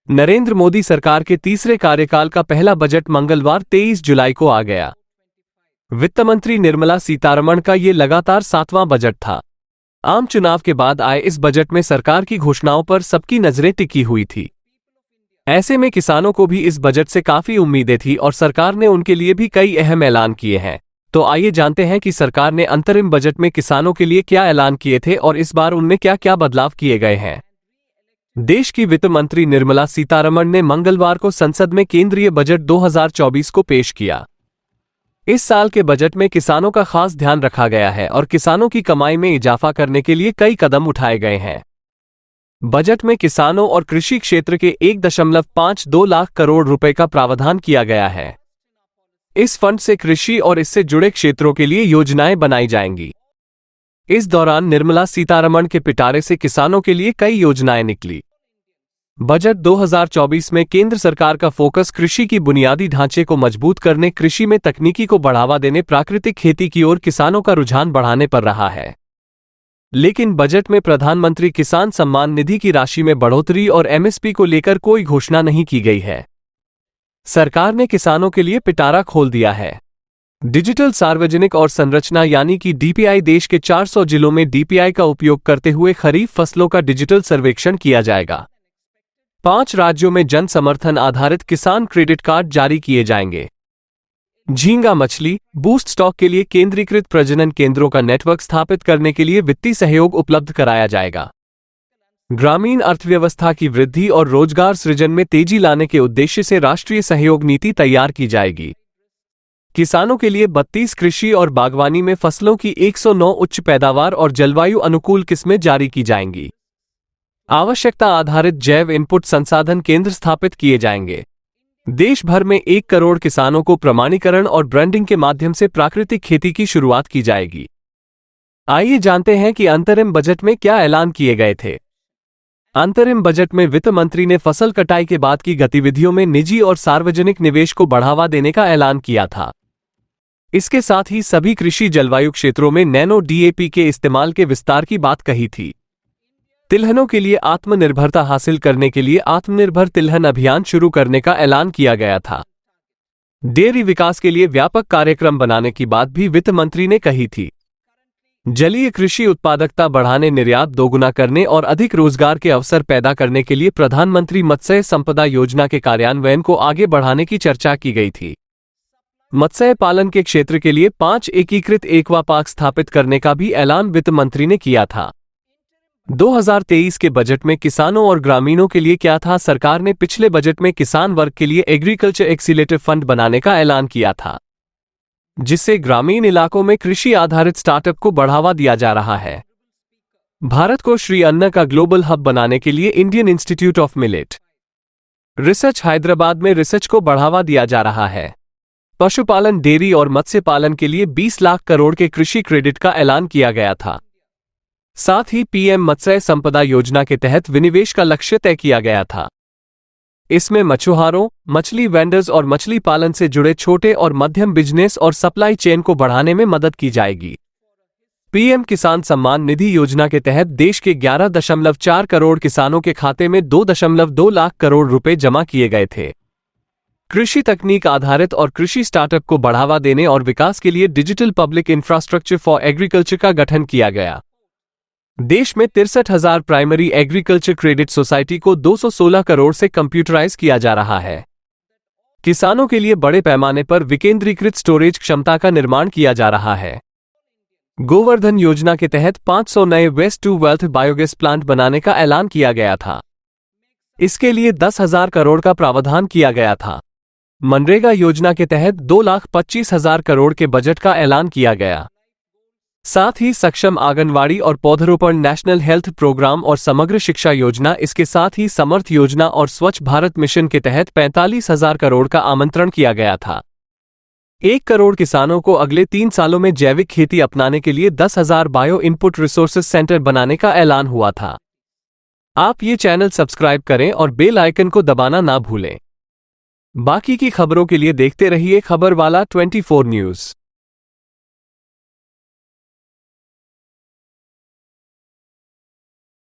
नरेंद्र मोदी सरकार के तीसरे कार्यकाल का पहला बजट मंगलवार 23 जुलाई को आ गया। वित्त मंत्री निर्मला सीतारमण का ये लगातार 7वां बजट था। आम चुनाव के बाद आए इस बजट में सरकार की घोषणाओं पर सबकी नजरें टिकी हुई थी। ऐसे में किसानों को भी इस बजट से काफी उम्मीदें थी और सरकार ने उनके लिए भी कई अहम ऐलान किए हैं। तो आइए जानते हैं कि सरकार ने अंतरिम बजट में किसानों के लिए क्या ऐलान किए थे और इस बार उनमें क्या क्या बदलाव किए गए हैं। देश की वित्त मंत्री निर्मला सीतारमण ने मंगलवार को संसद में केंद्रीय बजट 2024 को पेश किया। इस साल के बजट में किसानों का खास ध्यान रखा गया है और किसानों की कमाई में इजाफा करने के लिए कई कदम उठाए गए हैं। बजट में किसानों और कृषि क्षेत्र के 1.52 लाख करोड़ रुपए का प्रावधान किया गया है। इस फंड से कृषि और इससे जुड़े क्षेत्रों के लिए योजनाएं बनाई जाएंगी। इस दौरान निर्मला सीतारमण के पिटारे से किसानों के लिए कई योजनाएं निकली। बजट 2024 में केंद्र सरकार का फोकस कृषि की बुनियादी ढांचे को मजबूत करने, कृषि में तकनीकी को बढ़ावा देने, प्राकृतिक खेती की ओर किसानों का रुझान बढ़ाने पर रहा है। लेकिन बजट में प्रधानमंत्री किसान सम्मान निधि की राशि में बढ़ोतरी और एमएसपी को लेकर कोई घोषणा नहीं की गई है। सरकार ने किसानों के लिए पिटारा खोल दिया है। डिजिटल सार्वजनिक और संरचना यानी कि डीपीआई, देश के 400 जिलों में डीपीआई का उपयोग करते हुए खरीफ फसलों का डिजिटल सर्वेक्षण किया जाएगा। 5 राज्यों में जन समर्थन आधारित किसान क्रेडिट कार्ड जारी किए जाएंगे। झींगा मछली बूस्ट स्टॉक के लिए केंद्रीकृत प्रजनन केंद्रों का नेटवर्क स्थापित करने के लिए वित्तीय सहयोग उपलब्ध कराया जाएगा। ग्रामीण अर्थव्यवस्था की वृद्धि और रोजगार सृजन में तेजी लाने के उद्देश्य से राष्ट्रीय सहयोग नीति तैयार की जाएगी। किसानों के लिए 32 कृषि और बागवानी में फसलों की 109 उच्च पैदावार और जलवायु अनुकूल किस्में जारी की जाएंगी। आवश्यकता आधारित जैव इनपुट संसाधन केंद्र स्थापित किए जाएंगे। देश भर में 1 करोड़ किसानों को प्रमाणीकरण और ब्रांडिंग के माध्यम से प्राकृतिक खेती की शुरुआत की जाएगी। आइए जानते हैं कि अंतरिम बजट में क्या ऐलान किए गए थे। अंतरिम बजट में वित्त मंत्री ने फसल कटाई के बाद की गतिविधियों में निजी और सार्वजनिक निवेश को बढ़ावा देने का ऐलान किया था। इसके साथ ही सभी कृषि जलवायु क्षेत्रों में नैनो डीएपी के इस्तेमाल के विस्तार की बात कही थी। तिलहनों के लिए आत्मनिर्भरता हासिल करने के लिए आत्मनिर्भर तिलहन अभियान शुरू करने का ऐलान किया गया था। डेयरी विकास के लिए व्यापक कार्यक्रम बनाने की बात भी वित्त मंत्री ने कही थी। जलीय कृषि उत्पादकता बढ़ाने, निर्यात दोगुना करने और अधिक रोजगार के अवसर पैदा करने के लिए प्रधानमंत्री मत्स्य संपदा योजना के कार्यान्वयन को आगे बढ़ाने की चर्चा की गई थी। मत्स्य पालन के क्षेत्र के लिए 5 एकीकृत एक्वा पार्क स्थापित करने का भी ऐलान वित्त मंत्री ने किया था। 2023 के बजट में किसानों और ग्रामीणों के लिए क्या था। सरकार ने पिछले बजट में किसान वर्ग के लिए एग्रीकल्चर एक्सीलेटिव फंड बनाने का ऐलान किया था, जिससे ग्रामीण इलाकों में कृषि आधारित स्टार्टअप को बढ़ावा दिया जा रहा है। भारत को श्री अन्न का ग्लोबल हब बनाने के लिए Indian institute of millet research Hyderabad में रिसर्च को बढ़ावा दिया जा रहा है। पशुपालन, डेयरी और मत्स्य पालन के लिए 20 लाख करोड़ के कृषि क्रेडिट का ऐलान किया गया था। साथ ही पीएम मत्स्य संपदा योजना के तहत विनिवेश का लक्ष्य तय किया गया था। इसमें मछुआरों, मछली वेंडर्स और मछली पालन से जुड़े छोटे और मध्यम बिजनेस और सप्लाई चेन को बढ़ाने में मदद की जाएगी। पीएम किसान सम्मान निधि योजना के तहत देश के 11.4 करोड़ किसानों के खाते में 2.2 लाख करोड़ रुपए जमा किए गए थे। कृषि तकनीक आधारित और कृषि स्टार्टअप को बढ़ावा देने और विकास के लिए digital public infrastructure for agriculture का गठन किया गया। देश में 63,000 प्राइमरी एग्रीकल्चर क्रेडिट सोसाइटी को 216 करोड़ से कंप्यूटराइज किया जा रहा है। किसानों के लिए बड़े पैमाने पर विकेंद्रीकृत स्टोरेज क्षमता का निर्माण किया जा रहा है। गोवर्धन योजना के तहत 500 नए waste to wealth biogas plant बनाने का ऐलान किया गया था। इसके लिए 10,000 करोड़ का प्रावधान किया गया था। मनरेगा योजना के तहत 2,25,000 करोड़ के बजट का ऐलान किया गया। साथ ही सक्षम आंगनवाड़ी और पौधरोपण, नेशनल हेल्थ प्रोग्राम और समग्र शिक्षा योजना, इसके साथ ही समर्थ योजना और स्वच्छ भारत मिशन के तहत 45,000 करोड़ का आमंत्रण किया गया था। 1 करोड़ किसानों को अगले 3 सालों में जैविक खेती अपनाने के लिए 10,000 बायो इनपुट रिसोर्सेज सेंटर बनाने का ऐलान हुआ था। आप ये चैनल सब्सक्राइब करें और बेल आइकन को दबाना ना भूलें। बाकी की खबरों के लिए देखते रहिए खबरवाला 24 न्यूज़।